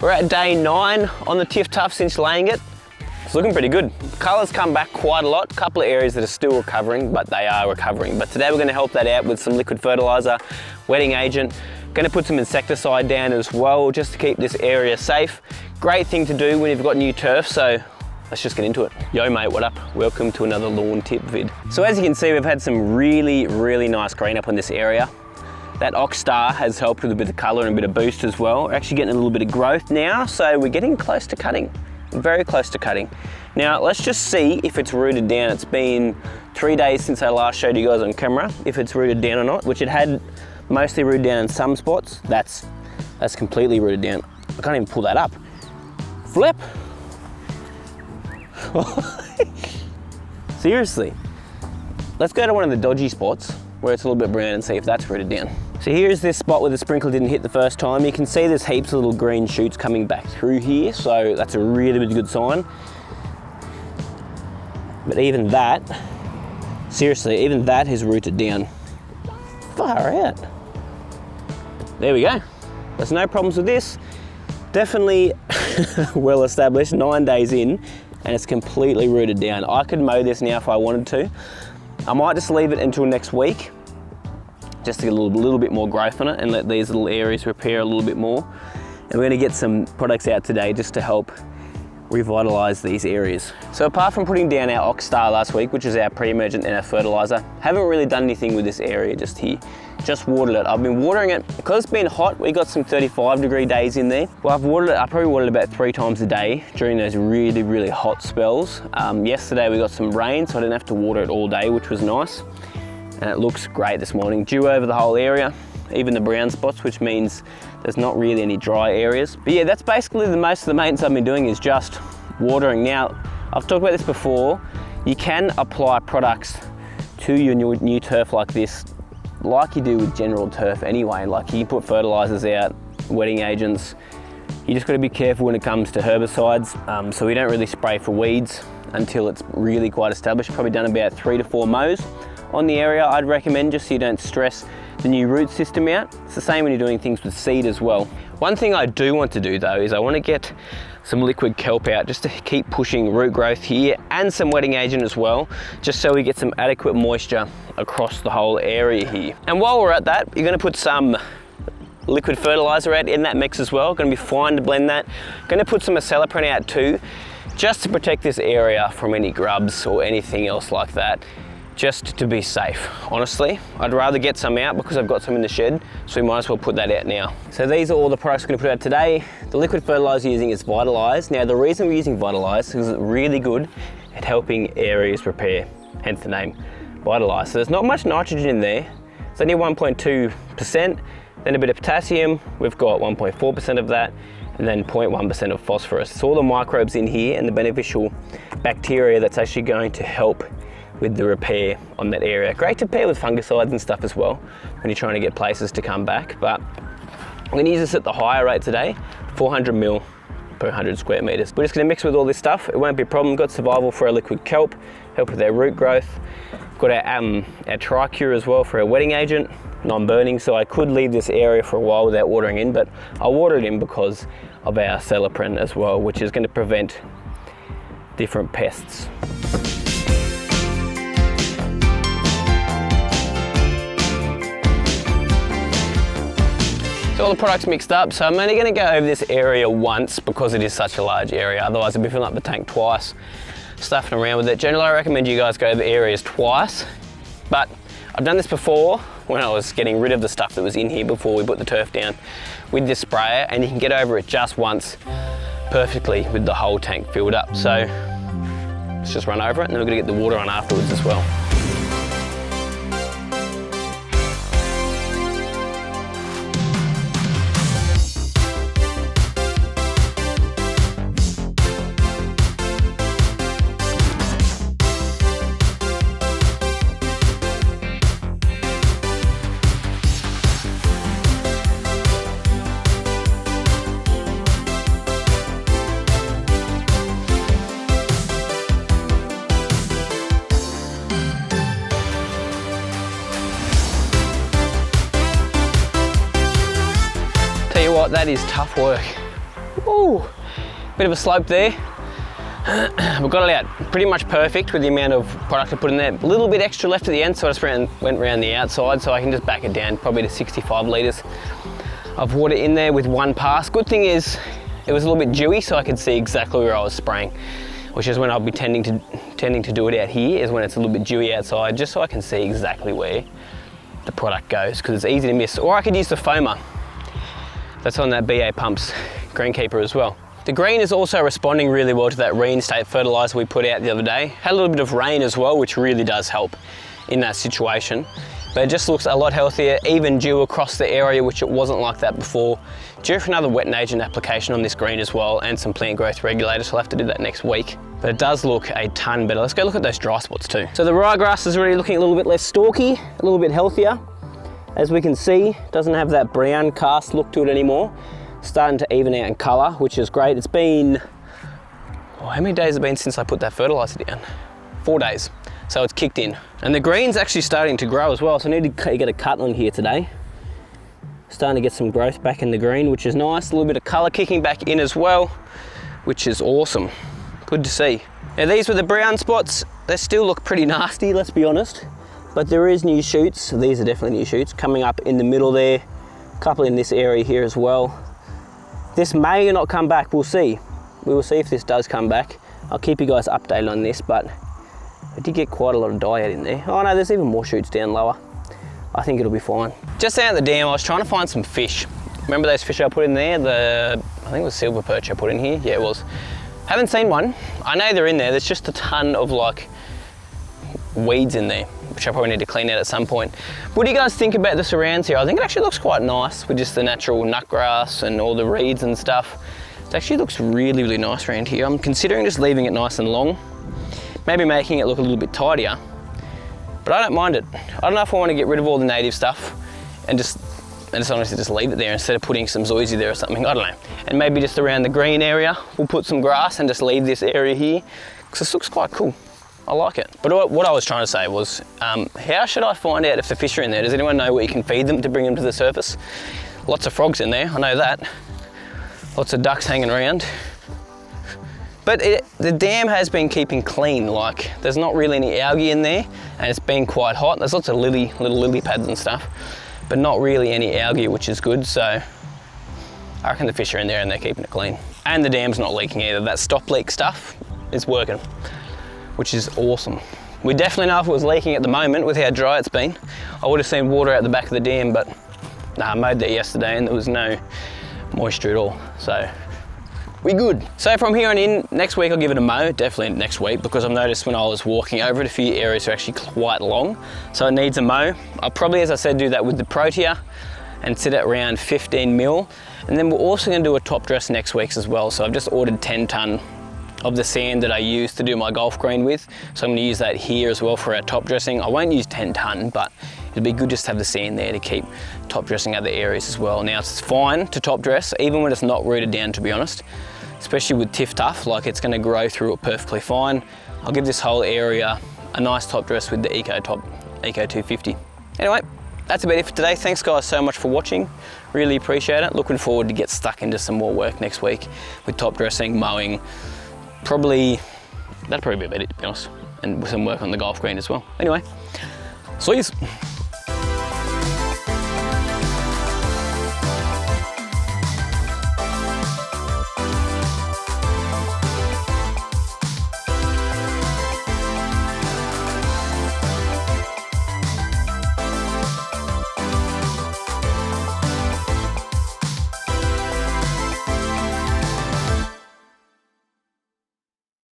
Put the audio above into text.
We're at day 9 on the TifTuf since laying it. It's looking pretty good. Colours come back quite a lot. A couple of areas that are still recovering, but they are recovering. But today we're going to help that out with some liquid fertiliser, wetting agent. Going to put some insecticide down as well, just to keep this area safe. Great thing to do when you've got new turf, so let's just get into it. Yo mate, what up? Welcome to another lawn tip vid. So as you can see, we've had some really nice green up on this area. That Oxstar has helped with a bit of colour and a bit of boost as well. We're actually getting a little bit of growth now, so we're getting close to cutting. Very close to cutting. Now let's just see if it's rooted down. It's been 3 days since I last showed you guys on camera if it's rooted down or not, which it had mostly rooted down in some spots. That's completely rooted down. I can't even pull that up. Flip. Seriously. Let's go to one of the dodgy spots where it's a little bit brown and see if that's rooted down. So here's this spot where the sprinkler didn't hit the first time. You can see there's heaps of little green shoots coming back through here, so that's a really good sign. But even that, seriously, even that is rooted down. Far out. There we go. There's no problems with this. Definitely well established, 9 days in, and it's completely rooted down. I could mow this now if I wanted to. I might just leave it until next week, just to get a little bit more growth on it and let these little areas repair a little bit more. And we're gonna get some products out today just to help revitalise these areas. So apart from putting down our Oxstar last week, which is our pre-emergent and our fertiliser, haven't really done anything with this area just here. Just watered it. I've been watering it, because it's been hot, we got some 35-degree days in there. Well, I probably watered it about 3 times a day during those really hot spells. Yesterday we got some rain, so I didn't have to water it all day, which was nice. And it looks great this morning. Dew over the whole area, even the brown spots, which means there's not really any dry areas. But yeah, that's basically most of the maintenance I've been doing is just watering. Now, I've talked about this before, you can apply products to your new turf like this, like you do with general turf anyway. Like you can put fertilisers out, wetting agents. You just got to be careful when it comes to herbicides. So we don't really spray for weeds until it's really quite established. Probably done about 3 to 4 mows on the area, I'd recommend, just so you don't stress the new root system out. It's the same when you're doing things with seed as well. One thing I do want to do though is I want to get some liquid kelp out just to keep pushing root growth here, and some wetting agent as well, just so we get some adequate moisture across the whole area here. And while we're at that, you're going to put some liquid fertiliser out in that mix as well. Going to be fine to blend that. Going to put some aceleprant out too, just to protect this area from any grubs or anything else like that, just to be safe. Honestly, I'd rather get some out because I've got some in the shed, so we might as well put that out now. So these are all the products we're going to put out today. The liquid fertiliser using is Vitalize. Now the reason we're using Vitalize is because it's really good at helping areas repair, hence the name Vitalize. So there's not much nitrogen in there. It's only 1.2%, then a bit of potassium. We've got 1.4% of that, and then 0.1% of phosphorus. It's all the microbes in here and the beneficial bacteria that's actually going to help with the repair on that area. Great to pair with fungicides and stuff as well when you're trying to get places to come back. But I'm going to use this at the higher rate today, 400 ml per 100 square meters. We're just going to mix with all this stuff. It won't be a problem. Got survival for our liquid kelp, help with our root growth. Got our Tricure as well for our wetting agent, non-burning, so I could leave this area for a while without watering in, but I'll water it in because of our aceleprant as well, which is going to prevent different pests. So all the products mixed up, so I'm only going to go over this area once because it is such a large area, otherwise I'd be filling up the tank twice, stuffing around with it. Generally I recommend you guys go over areas twice, but I've done this before when I was getting rid of the stuff that was in here before we put the turf down with this sprayer, and you can get over it just once perfectly with the whole tank filled up. So let's just run over it, and then we're going to get the water on afterwards as well. That is tough work. Ooh, bit of a slope there. We've got it out pretty much perfect with the amount of product I put in there. A little bit extra left at the end, so I just went around the outside, so I can just back it down probably to 65 litres of water in there with one pass. Good thing is it was a little bit dewy, so I could see exactly where I was spraying, which is when I'll be tending to do it out here, is when it's a little bit dewy outside, just so I can see exactly where the product goes, because it's easy to miss. Or I could use the foamer that's on that BA Pumps Greenkeeper as well. The green is also responding really well to that reinstate fertiliser we put out the other day. Had a little bit of rain as well, which really does help in that situation. But it just looks a lot healthier, even dew across the area, which it wasn't like that before. Due for another wet agent application on this green as well, and some plant growth regulators, so I'll have to do that next week. But it does look a ton better. Let's go look at those dry spots too. So the ryegrass is really looking a little bit less stalky, a little bit healthier. As we can see, doesn't have that brown cast look to it anymore. Starting to even out in colour, which is great. It's been, oh, how many days has it been since I put that fertiliser down? 4 days, so it's kicked in. And the green's actually starting to grow as well, so I need to get a cut on here today. Starting to get some growth back in the green, which is nice. A little bit of colour kicking back in as well, which is awesome. Good to see. Now these were the brown spots. They still look pretty nasty, let's be honest. But there is new shoots, these are definitely new shoots, coming up in the middle there. A couple in this area here as well. This may not come back, we'll see. We will see if this does come back. I'll keep you guys updated on this, but I did get quite a lot of dye out in there. Oh no, there's even more shoots down lower. I think it'll be fine. Just out of the dam, I was trying to find some fish. Remember those fish I put in there? I think it was silver perch I put in here. Yeah, it was. Haven't seen one. I know they're in there. There's just a ton of like weeds in there, which I probably need to clean out at some point. What do you guys think about the surrounds here? I think it actually looks quite nice with just the natural nut grass and all the reeds and stuff. It actually looks really, really nice around here. I'm considering just leaving it nice and long, maybe making it look a little bit tidier, but I don't mind it. I don't know if I want to get rid of all the native stuff and just honestly just leave it there instead of putting some zoysia there or something, I don't know. And maybe just around the green area, we'll put some grass and just leave this area here, because this looks quite cool. I like it. But what I was trying to say was, how should I find out if the fish are in there? Does anyone know what you can feed them to bring them to the surface? Lots of frogs in there, I know that. Lots of ducks hanging around. But the dam has been keeping clean, like there's not really any algae in there, and it's been quite hot. There's lots of little lily pads and stuff, but not really any algae, which is good. So I reckon the fish are in there and they're keeping it clean. And the dam's not leaking either. That stop leak stuff is working, which is awesome. We definitely know if it was leaking at the moment with how dry it's been. I would have seen water out the back of the dam, but nah, I mowed that yesterday and there was no moisture at all, so we good. So from here on in, next week I'll give it a mow, definitely next week, because I've noticed when I was walking over it, a few areas are actually quite long, so it needs a mow. I'll probably, as I said, do that with the Protea and sit at around 15 mil. And then we're also gonna do a top dress next week as well. So I've just ordered 10 tonne of the sand that I use to do my golf green with. So I'm gonna use that here as well for our top dressing. I won't use 10 tonne, but it'd be good just to have the sand there to keep top dressing other areas as well. Now it's fine to top dress, even when it's not rooted down, to be honest, especially with TifTuf, like it's gonna grow through it perfectly fine. I'll give this whole area a nice top dress with the Eco 250. Anyway, that's about it for today. Thanks guys so much for watching. Really appreciate it. Looking forward to get stuck into some more work next week with top dressing, mowing. That'll probably be about it, to be honest. And with some work on the golf green as well. Anyway, see you.